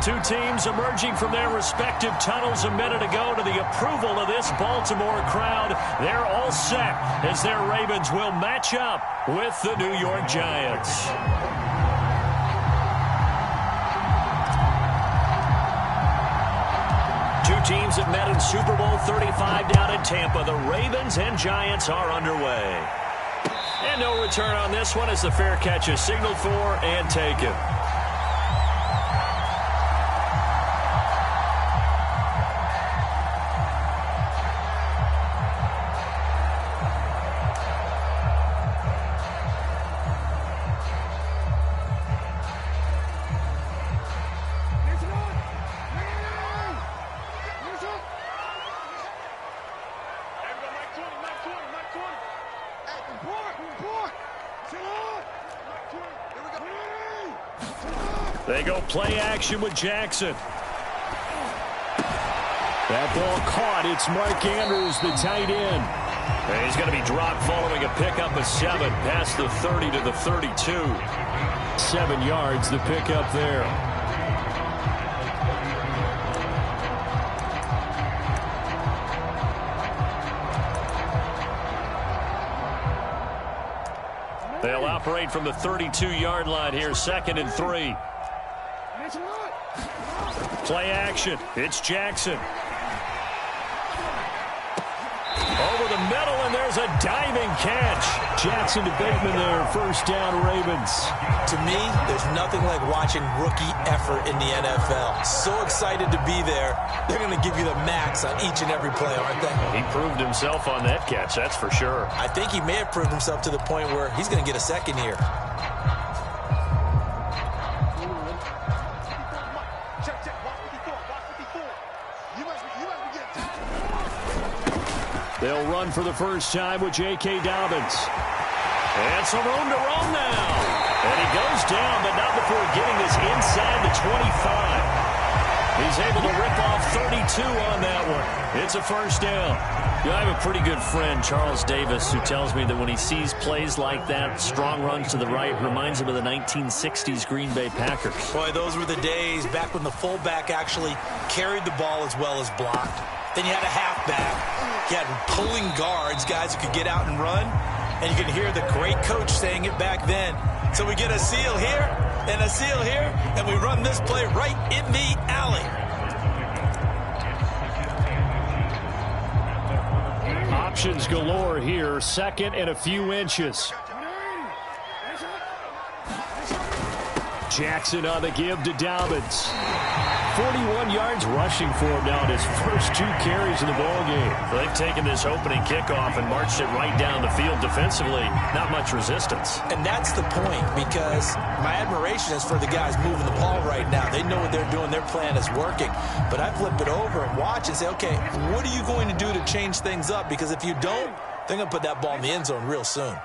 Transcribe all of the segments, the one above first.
Two teams emerging from their respective tunnels a minute ago to the approval of this Baltimore crowd. They're all set as their Ravens will match up with the New York Giants. Two teams that met in Super Bowl 35 down in Tampa. The Ravens and Giants are underway. And no return on this one as the fair catch is signaled for and taken. They go play action with Jackson. That ball caught. It's Mark Andrews, the tight end. And he's going to be dropped following a pickup of 7 past the 30 to the 32. 7 yards, the pickup there. They'll operate from the 32-yard line here, 2nd and 3. Play action. It's Jackson. Over the middle, and there's a diving catch. Jackson to Bateman there, first down Ravens. To me, there's nothing like watching rookie effort in the NFL. So excited to be there. They're going to give you the max on each and every play, aren't they? He proved himself on that catch, that's for sure. I think he may have proved himself to the point where he's going to get a second here. They'll run for the first time with J.K. Dobbins. And some room to roam now. And he goes down, but not before getting this inside the 25. He's able to rip off 32 on that one. It's a first down. I have a pretty good friend, Charles Davis, who tells me that when he sees plays like that, strong runs to the right, reminds him of the 1960s Green Bay Packers. Boy, those were the days back when the fullback actually carried the ball as well as blocked. Then you had a halfback. You had pulling guards, guys who could get out and run. And you can hear the great coach saying it back then. So we get a seal here and a seal here, and we run this play right in the alley. Options galore here, 2nd and a few inches. Jackson on the give to Dobbins. 41 yards rushing for him now in his first 2 carries in the ballgame. They've taken this opening kickoff and marched it right down the field defensively. Not much resistance. And that's the point, because my admiration is for the guys moving the ball right now. They know what they're doing. Their plan is working. But I flip it over and watch and say, okay, what are you going to do to change things up? Because if you don't, they're going to put that ball in the end zone real soon.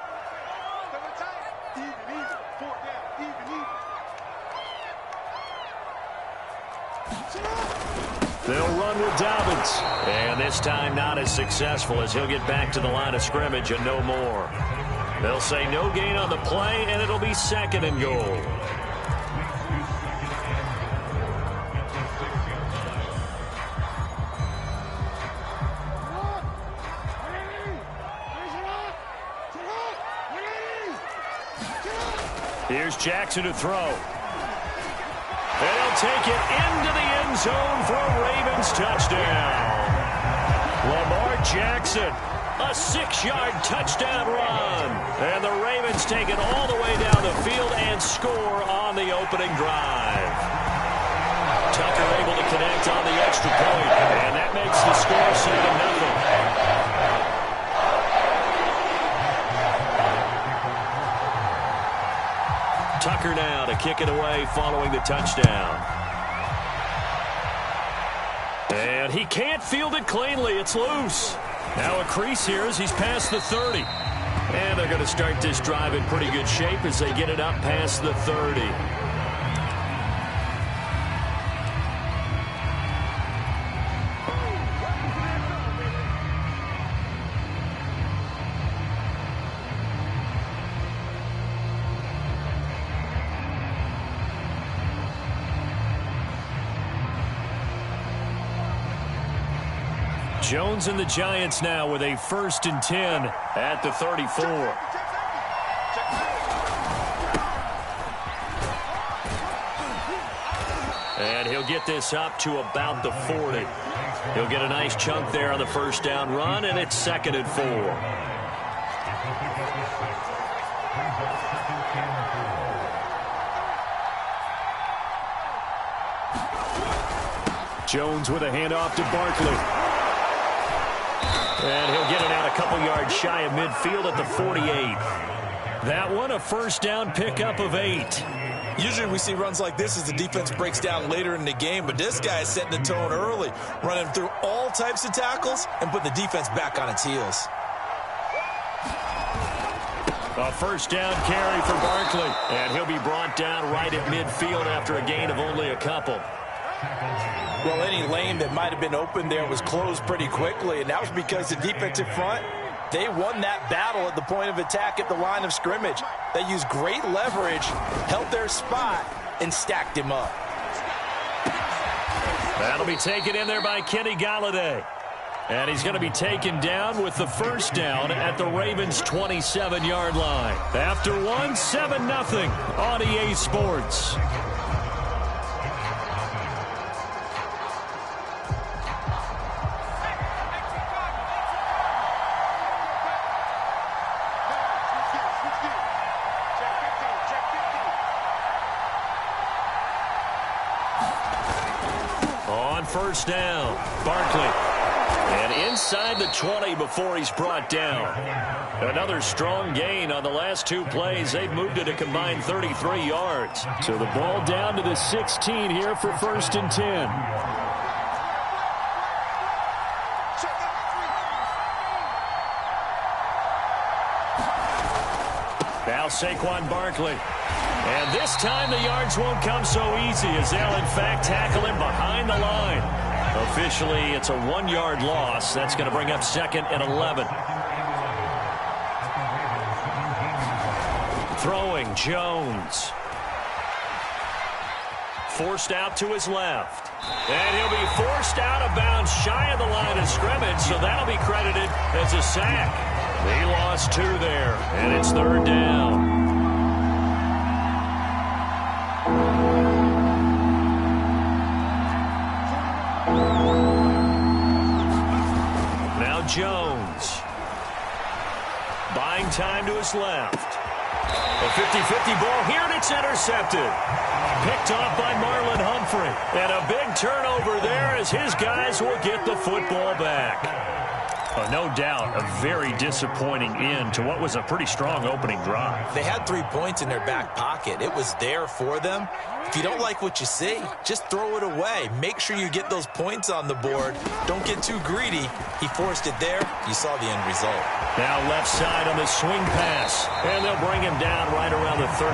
They'll run with Dobbins. And this time not as successful as he'll get back to the line of scrimmage and no more. They'll say no gain on the play, and it'll be 2nd and goal. Here's Jackson to throw. They'll take it into the end zone for a Ravens touchdown. Lamar Jackson, a 6-yard touchdown run. And the Ravens take it all the way down the field and score on the opening drive. Tucker able to connect on the extra point, and that makes the score 7-0. Tucker now to kick it away following the touchdown. And he can't field it cleanly. It's loose. Now a crease here as he's past the 30. And they're going to start this drive in pretty good shape as they get it up past the 30. Jones and the Giants now with a 1st and 10 at the 34. And he'll get this up to about the 40. He'll get a nice chunk there on the 1st down run, and it's 2nd and 4. Jones with a handoff to Barkley. And he'll get it out a couple yards shy of midfield at the 48. That one, a 1st down pickup of 8. Usually we see runs like this as the defense breaks down later in the game, but this guy is setting the tone early, running through all types of tackles and put the defense back on its heels. A 1st down carry for Barkley, and he'll be brought down right at midfield after a gain of only a couple. Well, any lane that might have been open there was closed pretty quickly, and that was because the defensive front, they won that battle at the point of attack at the line of scrimmage. They used great leverage, held their spot, and stacked him up. That'll be taken in there by Kenny Golladay. And he's going to be taken down with the 1st down at the Ravens' 27-yard line. After one, 7-0 on EA Sports. On 1st down, Barkley. And inside the 20 before he's brought down. Another strong gain on the last 2 plays. They've moved it a combined 33 yards. So the ball down to the 16 here for 1st and 10. Now Saquon Barkley. And this time the yards won't come so easy as they'll in fact tackle him behind the line. Officially, it's a 1-yard loss. That's going to bring up 2nd and 11. Throwing, Jones. Forced out to his left. And he'll be forced out of bounds shy of the line of scrimmage, so that'll be credited as a sack. He lost 2 there, and it's 3rd down. Now Jones. Buying time to his left. A 50-50 ball here, and it's intercepted. Picked off by Marlon Humphrey. And a big turnover there as his guys will get the football back. No doubt a very disappointing end to what was a pretty strong opening drive. They had 3 points in their back pocket. It was there for them. If you don't like what you see, just throw it away. Make sure you get those points on the board. Don't get too greedy. He forced it there. You saw the end result. Now left side on the swing pass. And they'll bring him down right around the 13.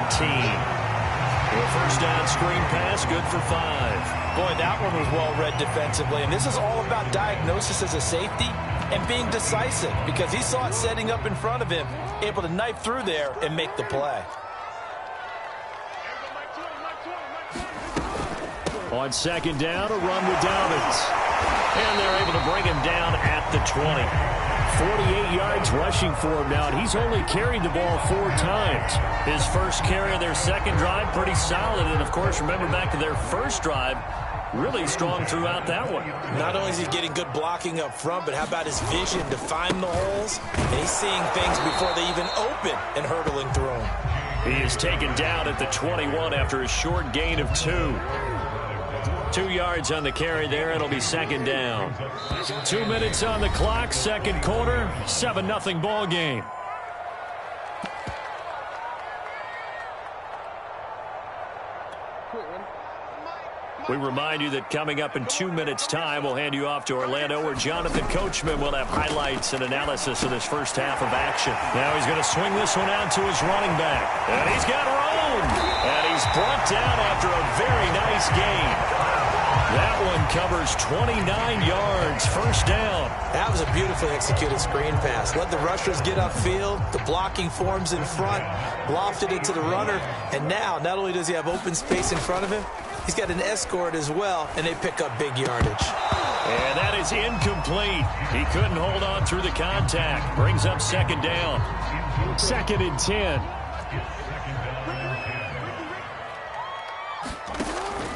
The 1st down screen pass, good for 5. Boy, that one was well read defensively. And this is all about diagnosis as a safety and being decisive because he saw it setting up in front of him, able to knife through there and make the play. On 2nd down, a run with Dobbins. And they're able to bring him down at the 20. 48 yards rushing for him now, and he's only carried the ball 4 times. His first carry of their second drive, pretty solid. And, of course, remember back to their first drive, really strong throughout that one. Not only is he getting good blocking up front, but how about his vision to find the holes? And he's seeing things before they even open and hurtling through them. He is taken down at the 21 after a short gain of 2. 2 yards on the carry there. It'll be 2nd down. 2 minutes on the clock, 2nd quarter, 7-0 ball game. We remind you that coming up in 2 minutes' time, we'll hand you off to Orlando, where Jonathan Coachman will have highlights and analysis of this first half of action. Now he's going to swing this one out to his running back. And he's got room. And he's brought down after a very nice gain. That one covers 29 yards, 1st down. That was a beautifully executed screen pass. Let the rushers get upfield. The blocking forms in front. Lofted it to the runner. And now, not only does he have open space in front of him, he's got an escort as well, and they pick up big yardage. And that is incomplete. He couldn't hold on through the contact. Brings up second down. 2nd and 10.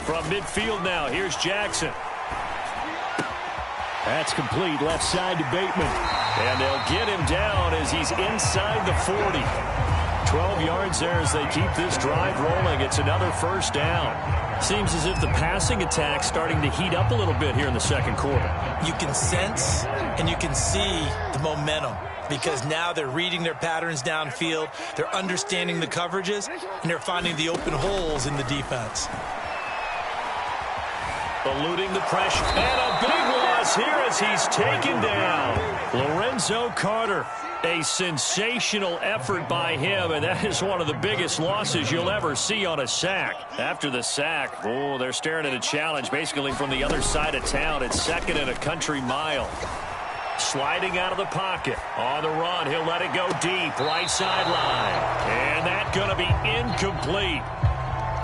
From midfield now, here's Jackson. That's complete, left side to Bateman. And they'll get him down as he's inside the 40. 12 yards there as they keep this drive rolling. It's another first down. Seems as if the passing attack's starting to heat up a little bit here in the second quarter. You can sense and you can see the momentum because now they're reading their patterns downfield, they're understanding the coverages, and they're finding the open holes in the defense. Eluding the pressure. And a big loss here as he's taken down. Lorenzo Carter. A sensational effort by him, and that is one of the biggest losses you'll ever see on a sack. After the sack, they're staring at a challenge basically from the other side of town. It's 2nd and a country mile. Sliding out of the pocket. On the run, he'll let it go deep. Right sideline. And that's going to be incomplete.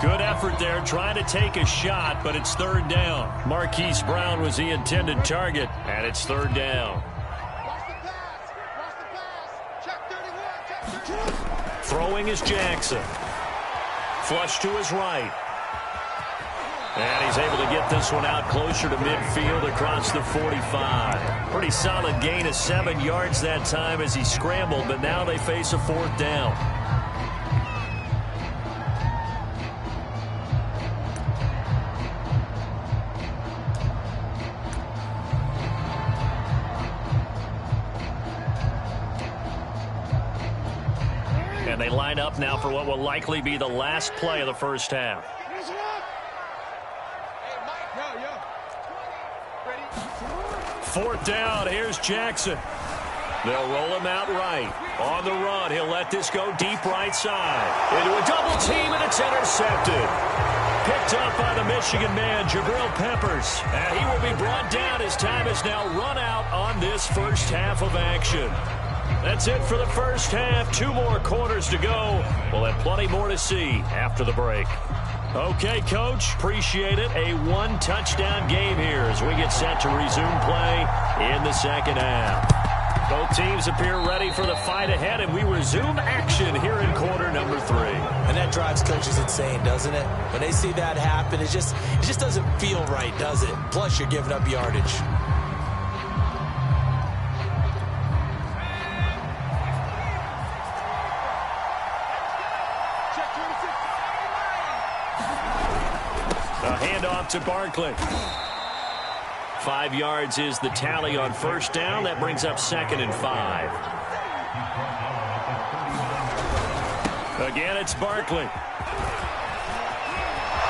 Good effort there, trying to take a shot, but it's 3rd down. Marquise Brown was the intended target, and it's 3rd down. Throwing is Jackson. Flush to his right. And he's able to get this one out closer to midfield across the 45. Pretty solid gain of 7 yards that time as he scrambled, but now they face a 4th down. And they line up now for what will likely be the last play of the first half. 4th down. Here's Jackson. They'll roll him out right. On the run, he'll let this go deep right side. Into a double team, and it's intercepted. Picked up by the Michigan man, Jabril Peppers. And he will be brought down as time is now run out on this first half of action. That's it for the first half. 2 more quarters to go. We'll have plenty more to see after the break. Okay, Coach, appreciate it. A 1-touchdown game here as we get set to resume play in the second half. Both teams appear ready for the fight ahead, and we resume action here in quarter number 3. And that drives coaches insane, doesn't it? When they see that happen, it just doesn't feel right, does it? Plus, you're giving up yardage. Handoff to Barkley. 5 yards is the tally on first down. That brings up 2nd and 5. Again, it's Barkley.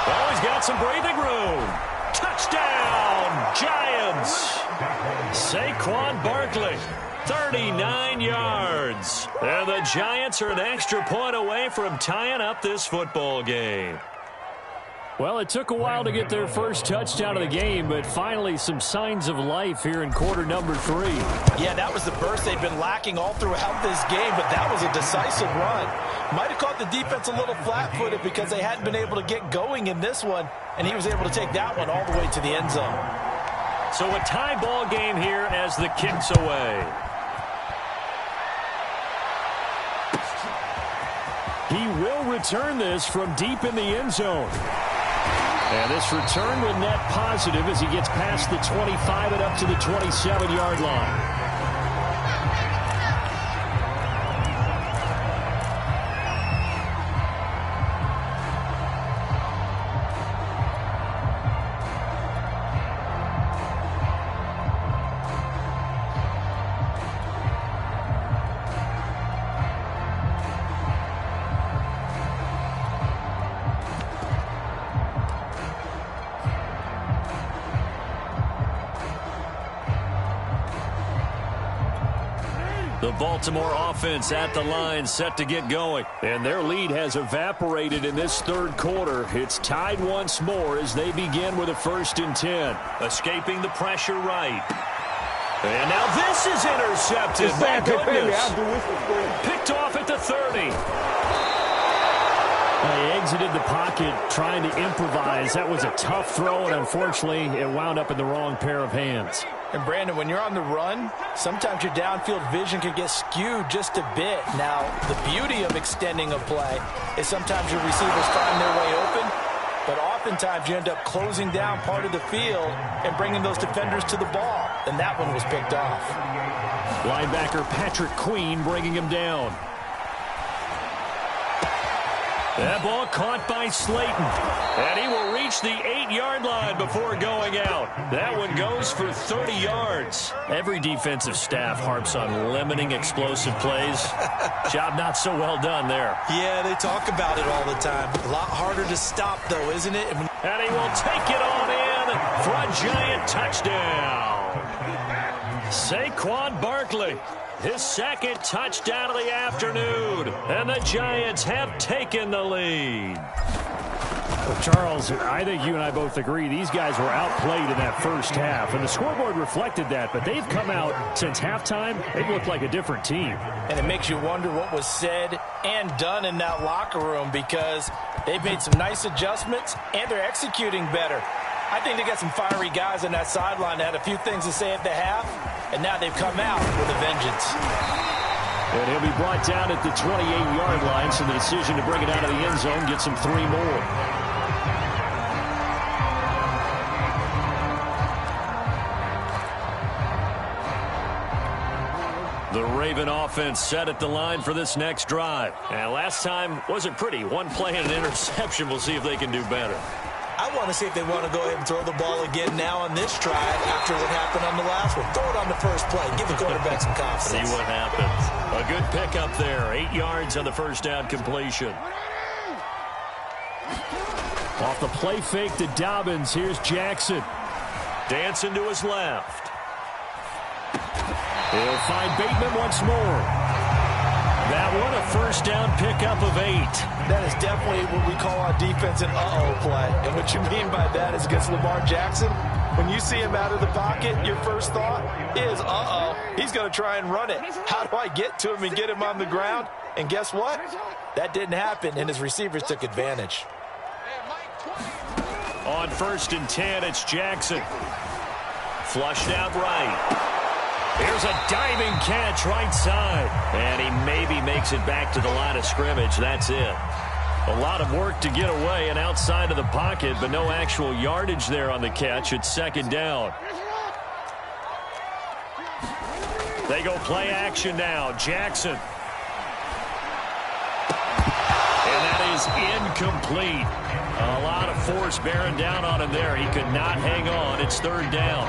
Oh, he's got some breathing room. Touchdown, Giants. Saquon Barkley, 39 yards. And the Giants are an extra point away from tying up this football game. Well, it took a while to get their first touchdown of the game, but finally some signs of life here in quarter number 3. Yeah, that was the burst they've been lacking all throughout this game, but that was a decisive run. Might have caught the defense a little flat-footed because they hadn't been able to get going in this one, and he was able to take that one all the way to the end zone. So a tie ball game here as the kick's away. He will return this from deep in the end zone. And this return will net positive as he gets past the 25 and up to the 27-yard line. The Baltimore offense at the line, set to get going. And their lead has evaporated in this third quarter. It's tied once more as they begin with a 1st and 10. Escaping the pressure right. And now this is intercepted. My goodness. Picked off at the 30. They exited the pocket trying to improvise. That was a tough throw, and unfortunately, it wound up in the wrong pair of hands. And Brandon, when you're on the run, sometimes your downfield vision can get skewed just a bit. Now, the beauty of extending a play is sometimes your receivers find their way open, but oftentimes you end up closing down part of the field and bringing those defenders to the ball. And that one was picked off. Linebacker Patrick Queen bringing him down. That ball caught by Slayton. And he will reach the 8-yard line before going out. That one goes for 30 yards. Every defensive staff harps on limiting explosive plays. Job not so well done there. Yeah, they talk about it all the time. A lot harder to stop, though, isn't it? And he will take it on in for a giant touchdown. Saquon Barkley. His second touchdown of the afternoon. And the Giants have taken the lead. Well, Charles, I think you and I both agree these guys were outplayed in that first half. And the scoreboard reflected that. But they've come out since halftime. They've looked like a different team. And it makes you wonder what was said and done in that locker room, because they've made some nice adjustments and they're executing better. I think they got some fiery guys on that sideline that had a few things to say at the half, and now they've come out with a vengeance. And he'll be brought down at the 28-yard line, so the decision to bring it out of the end zone gets him 3 more. The Raven offense set at the line for this next drive. And last time wasn't pretty. One play and an interception. We'll see if they can do better. I want to see if they want to go ahead and throw the ball again now on this drive after what happened on the last one. Throw it on the first play. Give the quarterback some confidence. See what happens. A good pickup there. 8 yards on the first down completion. Off the play fake to Dobbins. Here's Jackson. Dancing to his left. He'll find Bateman once more. That one, a first down pickup of 8. That is definitely what we call on defense an uh-oh play. And what you mean by that is against Lamar Jackson, when you see him out of the pocket, your first thought is, uh-oh, he's going to try and run it. How do I get to him and get him on the ground? And guess what? That didn't happen, and his receivers took advantage. On 1st and 10, it's Jackson. Flushed out right. Here's a diving catch right side. And he maybe makes it back to the line of scrimmage. That's it. A lot of work to get away and outside of the pocket, but no actual yardage there on the catch. It's 2nd down. They go play action now. Jackson. And that is incomplete. A lot of force bearing down on him there. He could not hang on. It's 3rd down.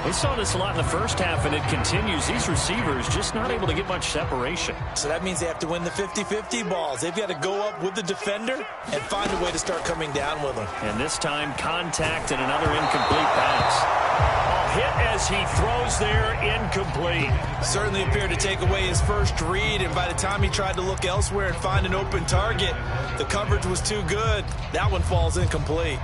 We saw this a lot in the first half, and it continues. These receivers just not able to get much separation. So that means they have to win the 50-50 balls. They've got to go up with the defender and find a way to start coming down with them. And this time, contact and another incomplete pass. A hit as he throws there, incomplete. Certainly appeared to take away his first read, and by the time he tried to look elsewhere and find an open target, the coverage was too good. That one falls incomplete.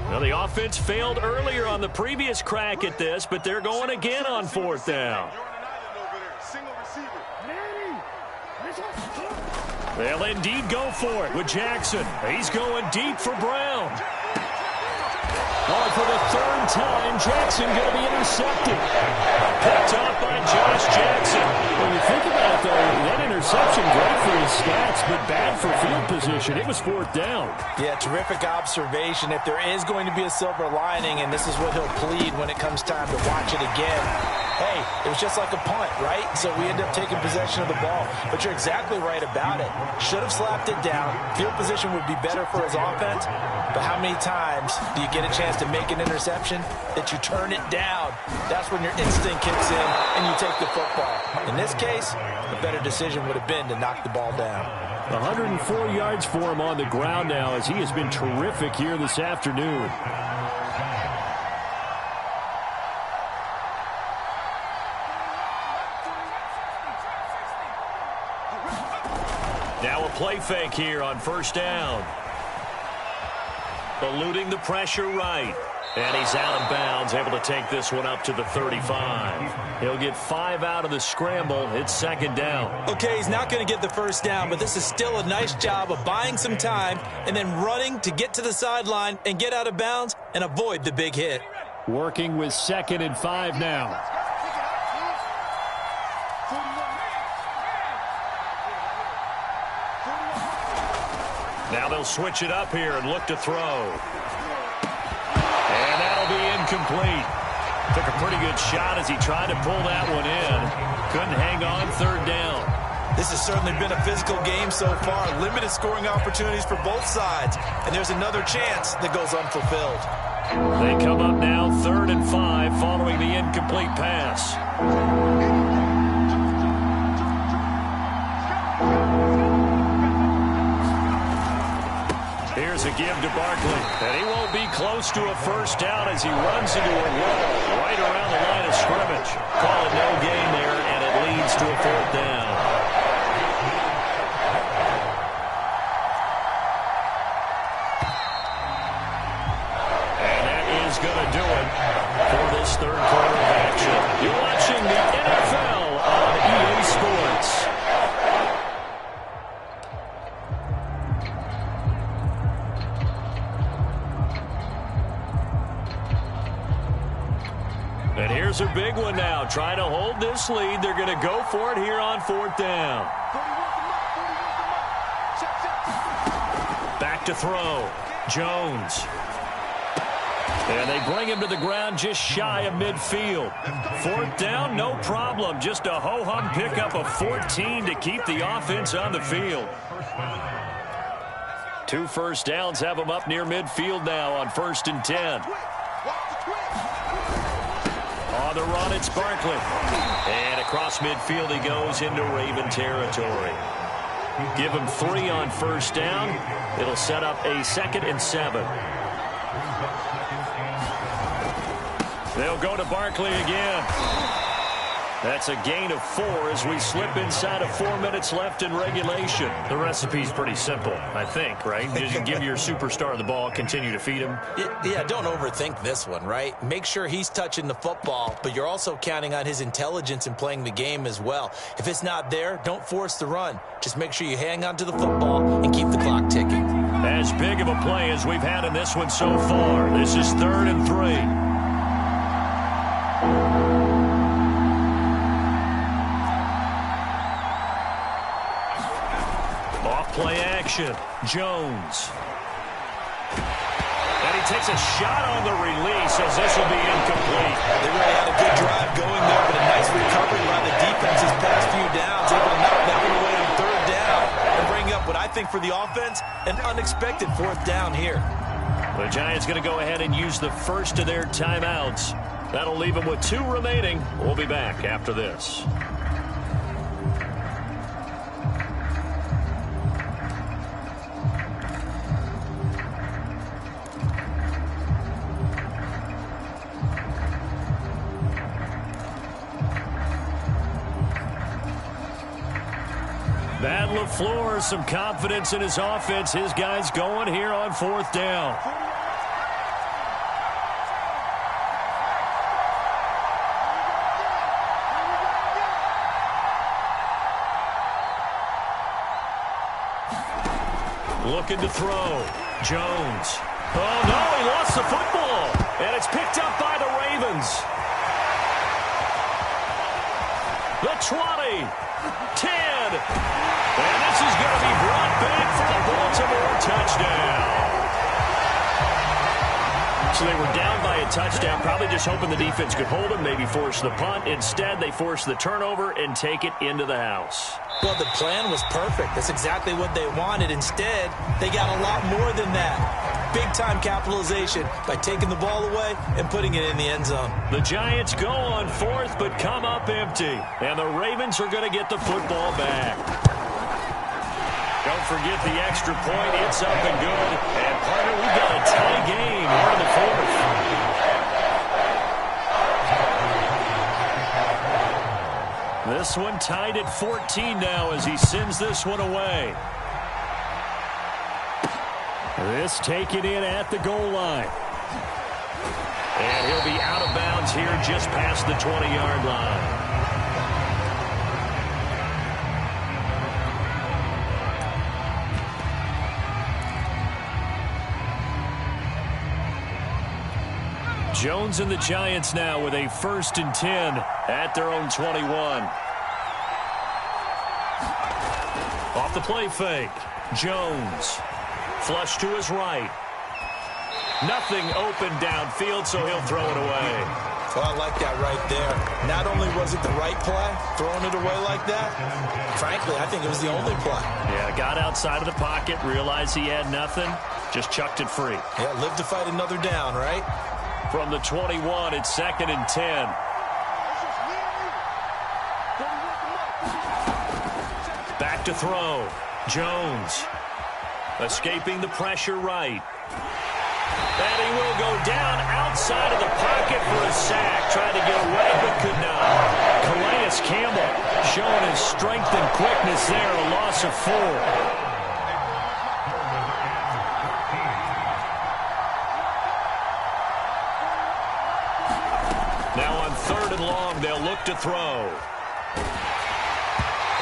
Well, the offense failed earlier on the previous crack at this, but they're going again on 4th down. They'll indeed go for it with Jackson. He's going deep for Brown. Oh, for the 3rd time, Jackson going to be intercepted. Picked up by Josh Jackson. When you think about it, though, that interception, great for his stats, but bad for field position. It was 4th down. Yeah, terrific observation. If there is going to be a silver lining, and this is what he'll plead when it comes time to watch it again, hey, it was just like a punt, right? So we end up taking possession of the ball. But you're exactly right about it. Should have slapped it down. Field position would be better for his offense. But how many times do you get a chance to make an interception that you turn it down? That's when your instinct kicks in and you take the football. In this case, the better decision would have been to knock the ball down. 104 yards for him on the ground now, as he has been terrific here this afternoon. Now a play fake here on 1st down. Eluding the pressure right. And he's out of bounds, able to take this one up to the 35. He'll get 5 out of the scramble. It's second down. Okay, he's not going to get the first down, but this is still a nice job of buying some time and then running to get to the sideline and get out of bounds and avoid the big hit. Working with 2nd and 5 now. Now they'll switch it up here and look to throw. And that'll be incomplete. Took a pretty good shot as he tried to pull that one in. Couldn't hang on, third down. This has certainly been a physical game so far. Limited scoring opportunities for both sides. And there's another chance that goes unfulfilled. They come up now 3rd and 5 following the incomplete pass. Here's a give to Barkley. And he won't be close to a first down as he runs into a wall right around the line of scrimmage. Call it no gain there, and it leads to a 4th down. And that is going to do it for this third quarter of action. You're watching the NFL on EA Sports. And here's a big one now. Trying to hold this lead. They're going to go for it here on 4th down. Back to throw. Jones. And they bring him to the ground just shy of midfield. 4th down, no problem. Just a ho-hum pickup of 14 to keep the offense on the field. 2 first downs have them up near midfield now on 1st and 10. On the run, it's Barkley. And across midfield he goes into Raven territory. Give him 3 on 1st down. It'll set up a 2nd and 7. They'll go to Barkley again. That's a gain of 4 as we slip inside of 4 minutes left in regulation. The recipe's pretty simple, I think, right? You give your superstar the ball, continue to feed him. Yeah, don't overthink this one, right? Make sure he's touching the football, but you're also counting on his intelligence in playing the game as well. If it's not there, don't force the run. Just make sure you hang on to the football and keep the clock ticking. As big of a play as we've had in this one so far. This is 3rd and 3. Play action. Jones. And he takes a shot on the release as this will be incomplete. They really had a good drive going there, but a nice recovery by the defense his past few downs. Able to knock that one away on 3rd down and bring up what I think for the offense, an unexpected 4th down here. The Giants going to go ahead and use the first of their timeouts. That'll leave them with 2 remaining. We'll be back after this. Matt LaFleur, some confidence in his offense. His guys going here on 4th down. Looking to throw. Jones. Oh, no, he lost the football. And it's picked up by the Ravens. The 20. 10. And this is going to be brought back for the Baltimore touchdown. So they were down by a touchdown, probably just hoping the defense could hold them, maybe force the punt. Instead, they force the turnover and take it into the house. Well, the plan was perfect. That's exactly what they wanted. Instead, they got a lot more than that. Big-time capitalization by taking the ball away and putting it in the end zone. The Giants go on 4th but come up empty. And the Ravens are going to get the football back. Don't forget the extra point. It's up and good. And, partner, we've got a tie game here in the 4th. This one tied at 14 now as he sends this one away. This taken in at the goal line. And he'll be out of bounds here just past the 20-yard line. Jones and the Giants now with a 1st and 10 at their own 21. Off the play fake. Jones. Flush to his right. Nothing open downfield, so he'll throw it away. Well, I like that right there. Not only was it the right play, throwing it away like that, frankly, I think it was the only play. Yeah, got outside of the pocket, realized he had nothing, just chucked it free. Yeah, live to fight another down, right? From the 21, it's 2nd and 10. Back to throw. Jones. Escaping the pressure right. And he will go down outside of the pocket for a sack. Tried to get away, but could not. Calais Campbell showing his strength and quickness there. A loss of 4. Now on 3rd and long, they'll look to throw.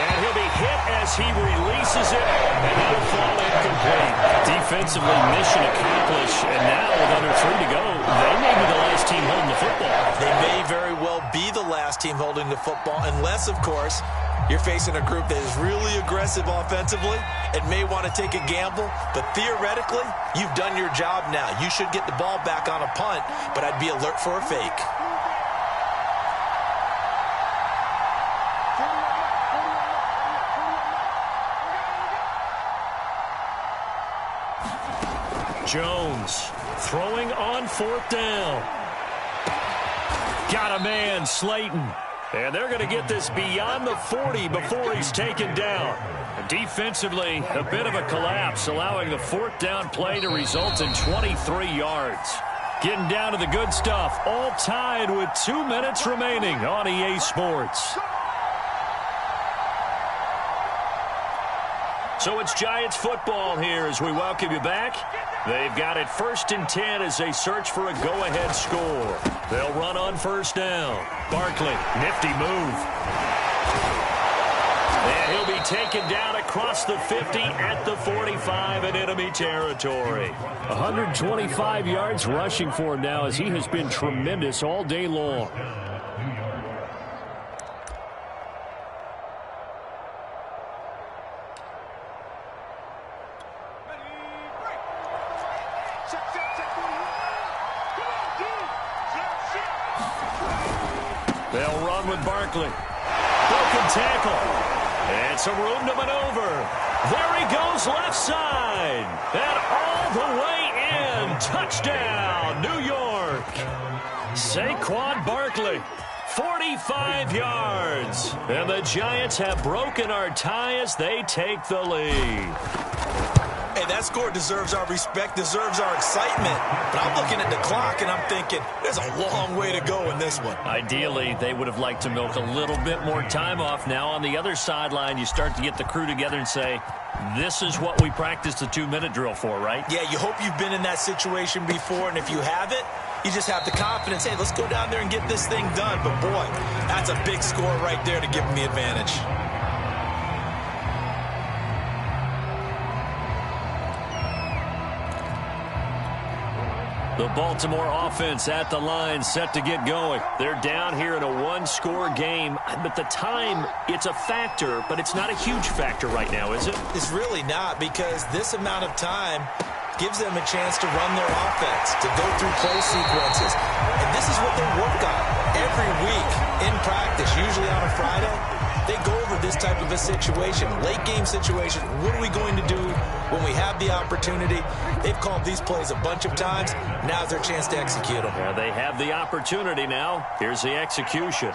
And he'll be hit as he releases it, and that'll fall incomplete. Defensively, mission accomplished, and now with under 3 to go, they may be the last team holding the football. They may very well be the last team holding the football, unless, of course, you're facing a group that is really aggressive offensively and may want to take a gamble. But theoretically, you've done your job now. You should get the ball back on a punt, but I'd be alert for a fake. Jones throwing on 4th down. Got a man, Slayton. And they're going to get this beyond the 40 before he's taken down. Defensively, a bit of a collapse, allowing the 4th down play to result in 23 yards. Getting down to the good stuff, all tied with 2 minutes remaining on EA Sports. So it's Giants football here as we welcome you back. They've got it 1st and 10 as they search for a go-ahead score. They'll run on 1st down. Barkley, nifty move. And he'll be taken down across the 50 at the 45 in enemy territory. 125 yards rushing for him now as he has been tremendous all day long. They'll run with Barkley. Broken tackle. And some room to maneuver. There he goes left side. And all the way in. Touchdown, New York. Saquon Barkley. 45 yards. And the Giants have broken our tie as they take the lead. Hey, that score deserves our respect, deserves our excitement. But I'm looking at the clock, and I'm thinking, there's a long way to go in this one. Ideally, they would have liked to milk a little bit more time off. Now, on the other sideline, you start to get the crew together and say, this is what we practiced the 2-minute drill for, right? Yeah, you hope you've been in that situation before, and if you haven't, you just have the confidence, hey, let's go down there and get this thing done. But, boy, that's a big score right there to give them the advantage. The Baltimore offense at the line, set to get going. They're down here in a 1-score game, but the time, it's a factor, but it's not a huge factor right now, is it? It's really not, because this amount of time gives them a chance to run their offense, to go through play sequences. And this is what they work on every week in practice, usually on a Friday. They go over this type of a situation, late-game situation. What are we going to do when we have the opportunity? They've called these plays a bunch of times. Now's their chance to execute them. Yeah, they have the opportunity now. Here's the execution.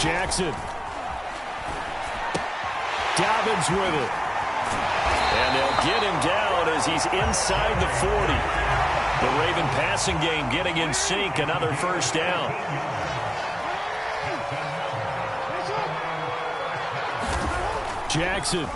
Jackson. Dobbins with it. And they'll get him down as he's inside the 40. The Raven passing game getting in sync. Another 1st down. Jackson.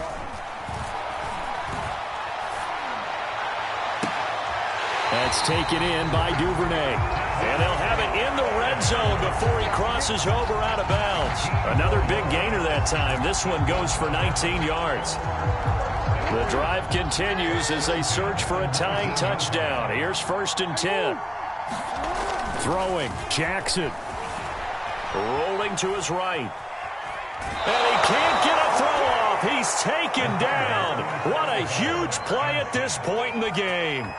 That's taken in by Duvernay. And they'll have it in the red zone before he crosses over out of bounds. Another big gainer that time. This one goes for 19 yards. The drive continues as they search for a tying touchdown. Here's 1st and 10. Throwing, Jackson. Rolling to his right. And he can't get a throw off. He's taken down. What a huge play at this point in the game.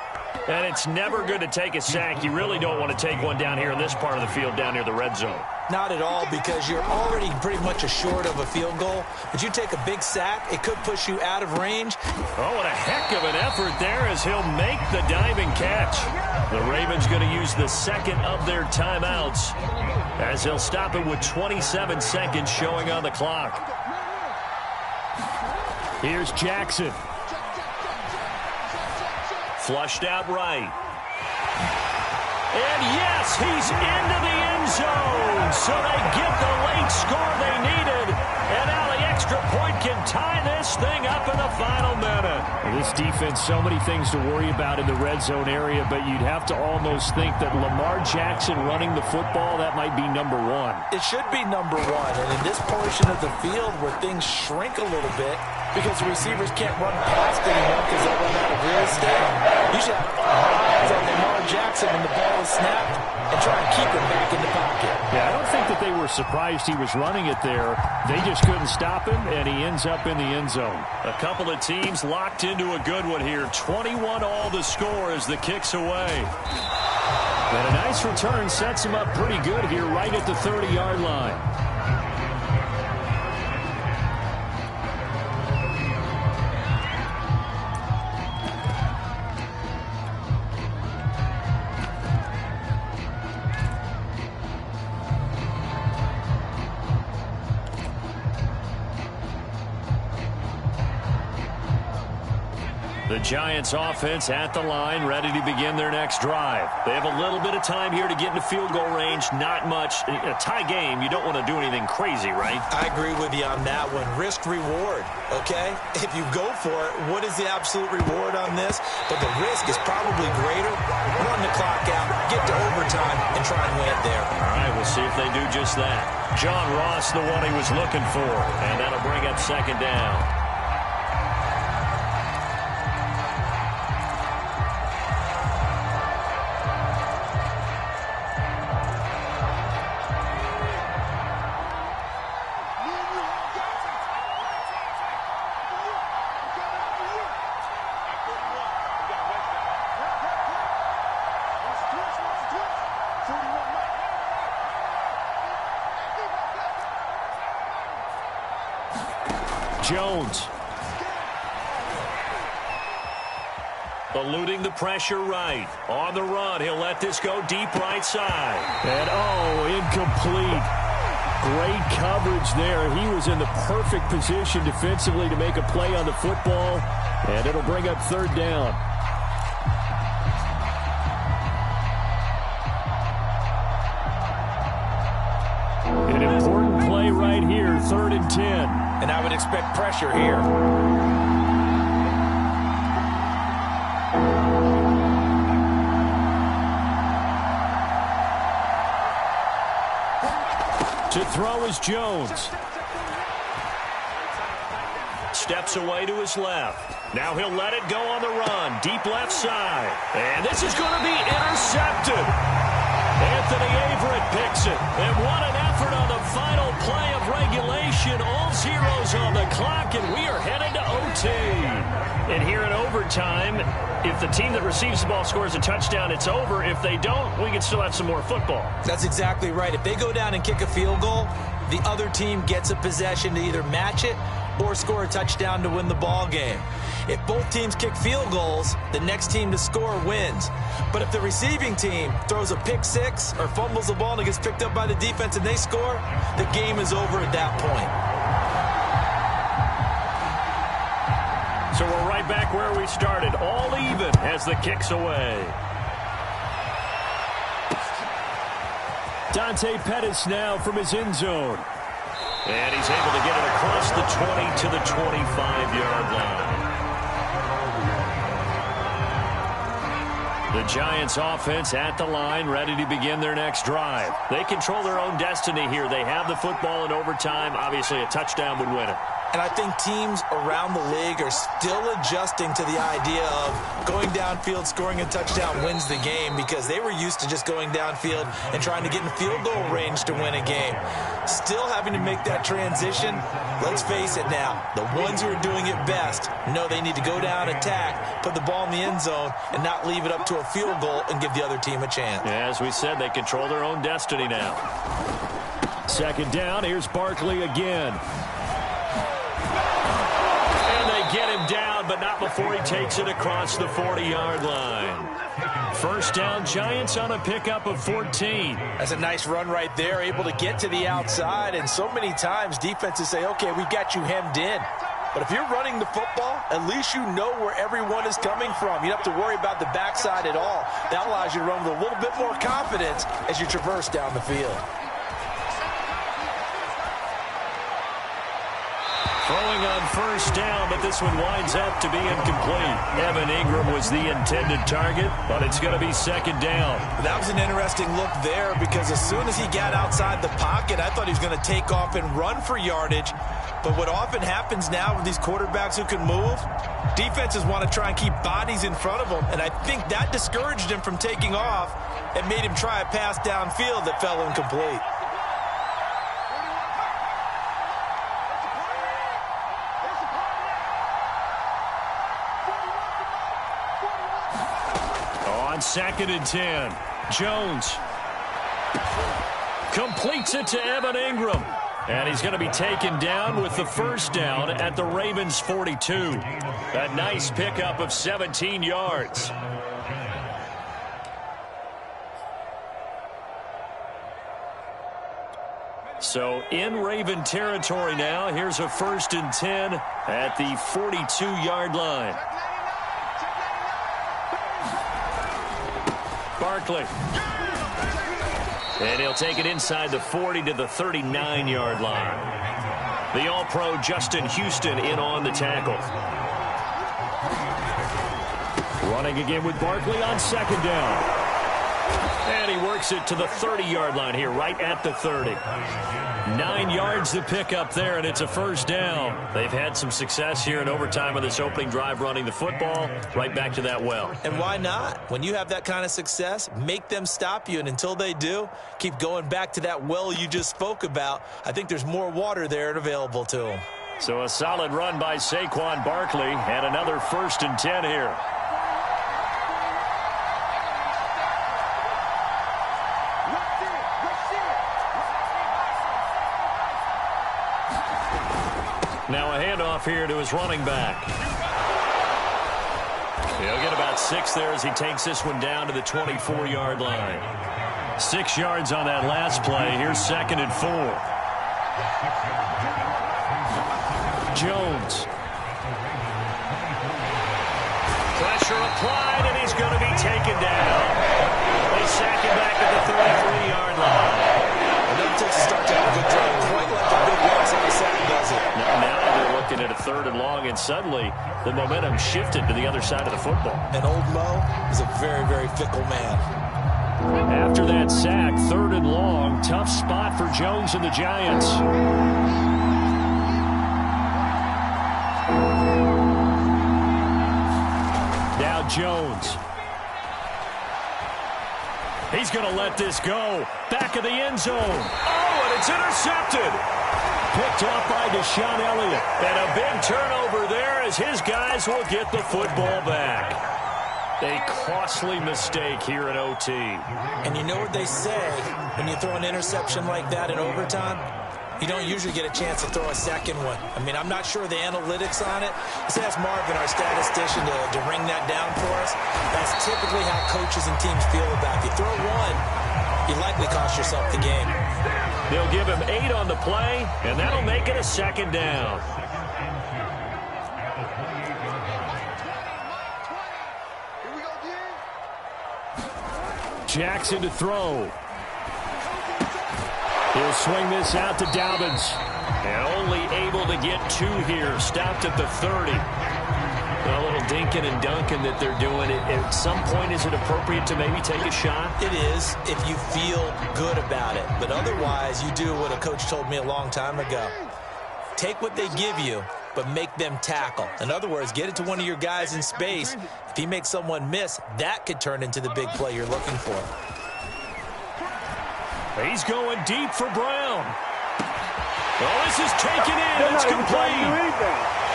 And it's never good to take a sack. You really don't want to take one down here in this part of the field down near the red zone. Not at all, because you're already pretty much assured of a field goal. But you take a big sack, it could push you out of range. Oh, what a heck of an effort there as he'll make the diving catch. The Ravens going to use the second of their timeouts as they'll stop it with 27 seconds showing on the clock. Here's Jackson. Flushed out right. And yes, he's into the end zone. So they get the late score they needed. And now the extra point can tie this thing up in the final minute. This defense, so many things to worry about in the red zone area, but you'd have to almost think that Lamar Jackson running the football, that might be number one. It should be number one. And in this portion of the field where things shrink a little bit because the receivers can't run past anymore because they'll run out of real estate, you should have eyes on Lamar Jackson when the ball is snapped and try and keep it back in the pocket. Yeah, I don't think that they were surprised he was running it there. They just couldn't stop him, and he ends up in the end zone. A couple of teams locked into a good one here. 21 all the score as the kick's away. And a nice return sets him up pretty good here right at the 30-yard line. The Giants offense at the line, ready to begin their next drive. They have a little bit of time here to get into field goal range, not much. In a tie game, you don't want to do anything crazy, right? I agree with you on that one. Risk reward, okay? If you go for it, what is the absolute reward on this? But the risk is probably greater. Run the clock out, get to overtime, and try and win it there. All right, we'll see if they do just that. John Ross, the one he was looking for, and that'll bring up 2nd down. Jones. Eluding the pressure right. On the run, he'll let this go deep right side. And incomplete. Great coverage there. He was in the perfect position defensively to make a play on the football. And it'll bring up 3rd down. An important play right here, 3rd and 10. And I would expect pressure here. To throw is Jones. Steps away to his left. Now he'll let it go on the run. Deep left side. And this is going to be intercepted. Anthony Averett picks it. And what an effort on the final play of regulation. All zeros on the clock, and we are headed to OT. And here in overtime, if the team that receives the ball scores a touchdown, it's over. If they don't, we can still have some more football. That's exactly right. If they go down and kick a field goal, the other team gets a possession to either match it or score a touchdown to win the ball game. If both teams kick field goals, the next team to score wins. But if the receiving team throws a pick six or fumbles the ball and it gets picked up by the defense and they score, the game is over at that point. So we're right back where we started, all even as the kick's away. Dante Pettis now from his end zone. And he's able to get it across the 20 to the 25-yard line. The The Giants offense at the line, ready to begin their next drive. They control their own destiny here. They have the football in overtime. Obviously, a touchdown would win it. And I think teams around the league are still adjusting to the idea of going downfield, scoring a touchdown wins the game, because they were used to just going downfield and trying to get in field goal range to win a game. Still having to make that transition. Let's face it now, the ones who are doing it best know they need to go down, attack, put the ball in the end zone, and not leave it up to a field goal and give the other team a chance. Yeah, as we said, they control their own destiny now. Second down, here's Barkley again. Get him down, but not before he takes it across the 40-yard line. First down, Giants on a pickup of 14. That's a nice run right there, able to get to the outside, and so many times defenses say, okay, we got you hemmed in. But if you're running the football, at least you know where everyone is coming from. You don't have to worry about the backside at all. That allows you to run with a little bit more confidence as you traverse down the field. Throwing on first down, but this one winds up to be incomplete. Evan Ingram was the intended target, but it's going to be second down. That was an interesting look there, because as soon as he got outside the pocket, I thought he was going to take off and run for yardage. But what often happens now with these quarterbacks who can move, defenses want to try and keep bodies in front of them, and I think that discouraged him from taking off and made him try a pass downfield that fell incomplete. Second and 10. Jones completes it to Evan Ingram. And he's going to be taken down with the first down at the Ravens 42. A nice pickup of 17 yards. So in Raven territory now. Here's a first and 10 at the 42-yard line. Barkley. And he'll take it inside the 40 to the 39-yard line. The All-Pro Justin Houston in on the tackle. Running again with Barkley on second down. And he works it to the 30-yard line here, right at the 30. 9 yards to pick up there, and it's a first down. They've had some success here in overtime of this opening drive running the football. Right back to that well. And why not? When you have that kind of success, make them stop you, and until they do, keep going back to that well you just spoke about. I think there's more water there available to them. So a solid run by Saquon Barkley, and another first and 10 here. Now a handoff here to his running back. He'll get about 6 there as he takes this one down to the 24-yard line. 6 yards on that last play. Here's second and 4. Jones. Pressure applied, and he's going to be taken down. They sack him back at the 33-yard line. Another Texas start to have a good drive. Quite like a big loss on the second, does it? Now they're looking at a third and long, and suddenly the momentum shifted to the other side of the football. And old Mo is a very, very fickle man. After that sack, third and long, tough spot for Jones and the Giants. Now Jones. He's going to let this go. Back of the end zone. Oh, and it's intercepted. Picked off by Deshaun Elliott. And a big turnover there as his guys will get the football back. A costly mistake here in OT. And you know what they say when you throw an interception like that in overtime? You don't usually get a chance to throw a second one. I mean, I'm not sure the analytics on it. Let's ask Marvin, our statistician, to ring that down for us. That's typically how coaches and teams feel about it. If you throw one, you likely cost yourself the game. They'll give him 8 on the play, and that'll make it a second down. Jackson to throw. He'll swing this out to Dobbins. And only able to get 2 here. Stopped at the 30. A little dinking and dunking that they're doing. At some point, is it appropriate to maybe take a shot? It is if you feel good about it. But otherwise, you do what a coach told me a long time ago. Take what they give you, but make them tackle. In other words, get it to one of your guys in space. If he makes someone miss, that could turn into the big play you're looking for. He's going deep for Brown. Well, this is taken in. It's complete.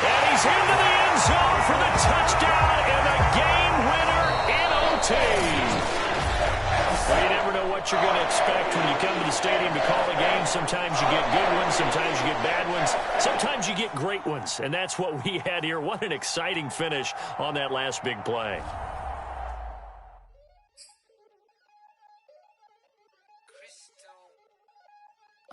And he's into the end zone for the touchdown and a game winner in OT. Well, you never know what you're going to expect when you come to the stadium to call a game. Sometimes you get good ones. Sometimes you get bad ones. Sometimes you get great ones. And that's what we had here. What an exciting finish on that last big play.